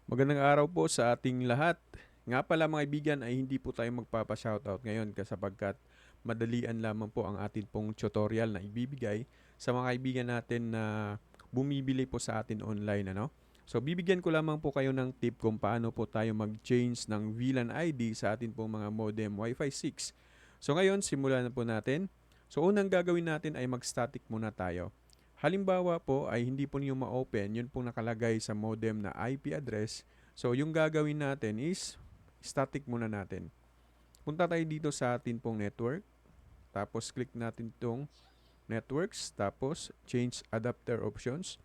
Magandang araw po sa ating lahat. Nga pala mga kaibigan ay hindi po tayo magpapa-shoutout ngayon sapagkat madalian lamang po ang atin pong tutorial na ibibigay sa mga kaibigan natin na bumibili po sa atin online. So bibigyan ko lamang po kayo ng tip kung paano po tayo mag-change ng VLAN ID sa atin pong mga modem Wi-Fi 6. So ngayon simulan na po natin. So unang gagawin natin ay mag-static muna tayo. Halimbawa po ay hindi po niyo ma-open yun pong nakalagay sa modem na IP address. So yung gagawin natin is static muna natin. Punta tayo dito sa atin pong network. Tapos click natin itong networks. Tapos change adapter options.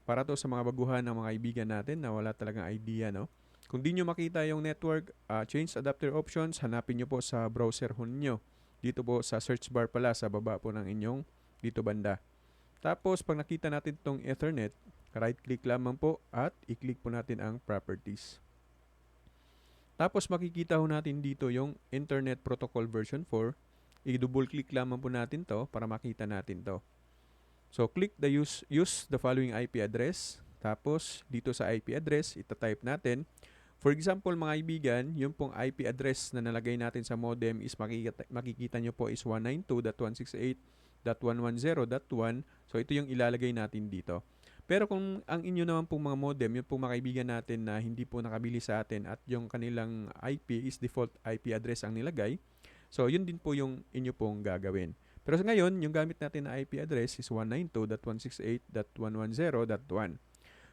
Para to sa mga baguhan ng mga kaibigan natin na wala talagang idea, no? Kung di nyo makita yung network, change adapter options, hanapin nyo po sa browser ho ninyo. Dito po sa search bar pala sa baba po ng inyong dito banda. Tapos, pag nakita natin itong Ethernet, right-click lamang po at i-click po natin ang Properties. Tapos, makikita ho natin dito yung Internet Protocol version 4. I-double click lamang po natin to para makita natin to. So, click the use the following IP address. Tapos, dito sa IP address, itatype natin. For example, mga kaibigan, yung pong IP address na nalagay natin sa modem is makikita nyo po is 192.168.110.1. So, ito yung ilalagay natin dito. Pero kung ang inyo naman pong mga modem, yung pong mga kaibigan natin na hindi po nakabili sa atin at yung kanilang IP is default IP address ang nilagay, so yun din po yung inyo pong gagawin. Pero ngayon, yung gamit natin na IP address is 192.168.110.1.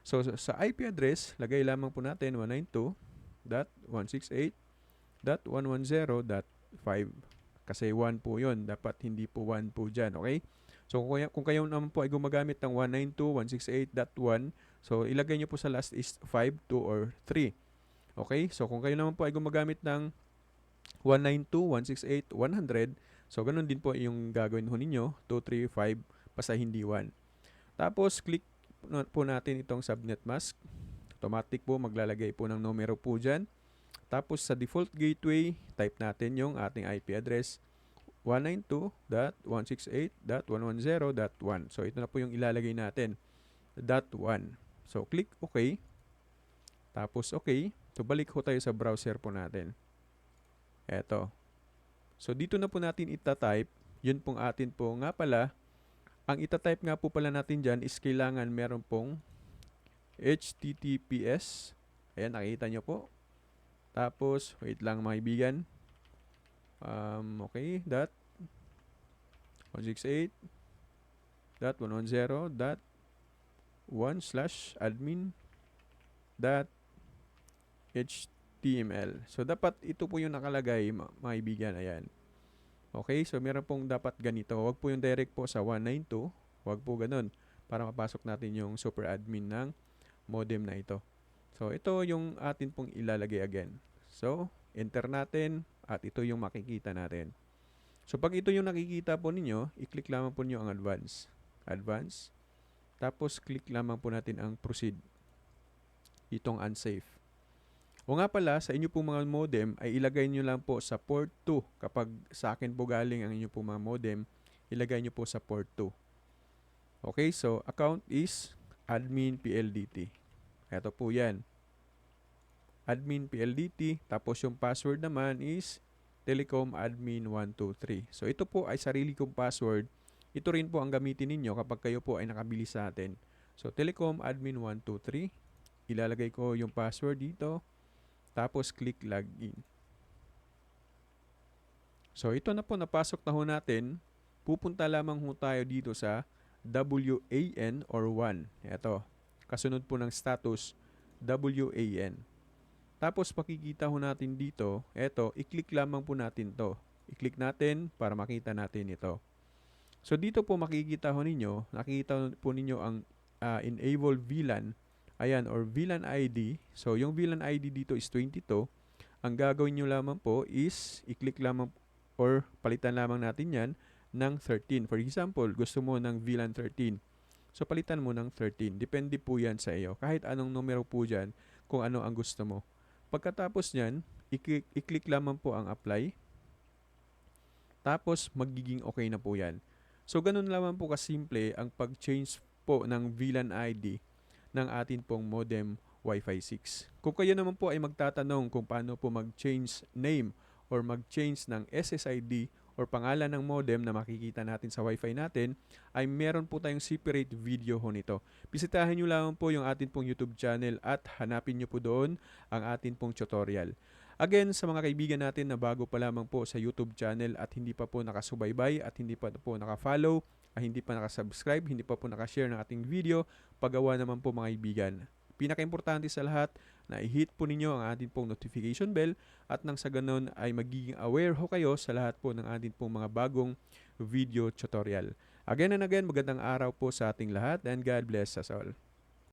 So sa IP address, lagay lamang po natin 192.168.110.5 kasi 1 po yun. Dapat hindi po 1 po dyan, okay? So kung kayo naman po ay gumagamit ng 192.168.1, so ilagay nyo po sa last is 5, 2, or 3. Okay? So kung kayo naman po ay gumagamit ng 192.168.100, so ganun din po yung gagawin ho ninyo, 2, 3, 5, basta hindi 1. Tapos click po natin itong subnet mask. Automatic po maglalagay po ng numero po dyan. Tapos sa default gateway, type natin yung ating IP address 192.168.110.1. So ito na po yung ilalagay natin, .1. So click OK. Tapos OK. So balik ho tayo sa browser po natin. Eto. So dito na po natin itatype. Yun pong atin po nga pala. Ang itatype nga po pala natin dyan is kailangan meron pong HTTPS. Ayan, nakikita nyo po. Tapos, wait lang mga kaibigan. Okay, dot 168.110.1/admin.html. So, dapat ito po yung nakalagay mga kaibigan. Ayan. Okay, so meron pong dapat ganito. Huwag po yung direct po sa 192. Huwag po ganun para mapasok natin yung super admin ng modem na ito. So, ito yung atin pong ilalagay again. So, enter natin at ito yung makikita natin. So, pag ito yung nakikita po ninyo, i-click lamang po niyo ang advance. Advance. Tapos, click lamang po natin ang proceed. Itong unsafe. O nga pala, sa inyo pong mga modem ay ilagay nyo lang po sa port 2. Kapag sa akin po galing ang inyo pong mga modem, ilagay nyo po sa port 2. Okay, so account is admin PLDT. Ito po yan. Admin PLDT. Tapos yung password naman is Telecom Admin 123. So ito po ay sarili kong password. Ito rin po ang gamitin ninyo kapag kayo po ay nakabili sa atin. So Telecom Admin 123. Ilalagay ko yung password dito. Tapos click login. So ito na po, napasok na ho natin. Pupunta lamang ho tayo dito sa WAN or 1. Ito. Kasunod po ng status WAN. Tapos makikita ho natin dito, ito, i-click lamang po natin to. I-click natin para makita natin ito. So dito po makikita ho ninyo, nakikita po ninyo ang enable VLAN. Ayan, or VLAN ID. So, yung VLAN ID dito is 22. Ang gagawin nyo lamang po is i-click lamang or palitan lamang natin yan ng 13. For example, gusto mo ng VLAN 13. So, palitan mo ng 13. Depende po yan sa iyo. Kahit anong numero po dyan, kung ano ang gusto mo. Pagkatapos nyan, i-click lamang po ang apply. Tapos, magiging okay na po yan. So, ganun lamang po kasimple ang pag-change po ng VLAN ID ng atin pong modem Wi-Fi 6. Kung kayo naman po ay magtatanong kung paano po mag-change name or mag-change ng SSID or pangalan ng modem na makikita natin sa Wi-Fi natin, ay meron po tayong separate video ho nito. Bisitahin nyo lang po yung atin pong YouTube channel at hanapin nyo po doon ang atin pong tutorial. Again, sa mga kaibigan natin na bago pa lamang po sa YouTube channel at hindi pa po nakasubaybay at hindi pa po nakafollow, hindi pa nakasubscribe, hindi pa po nakashare ng ating video, pagawa naman po mga kaibigan. Pinaka-importante sa lahat na i-hit po ninyo ang ating pong notification bell at nang sa ganun ay magiging aware ho kayo sa lahat po ng ating pong mga bagong video tutorial. Again and again, magandang araw po sa ating lahat and God bless us all.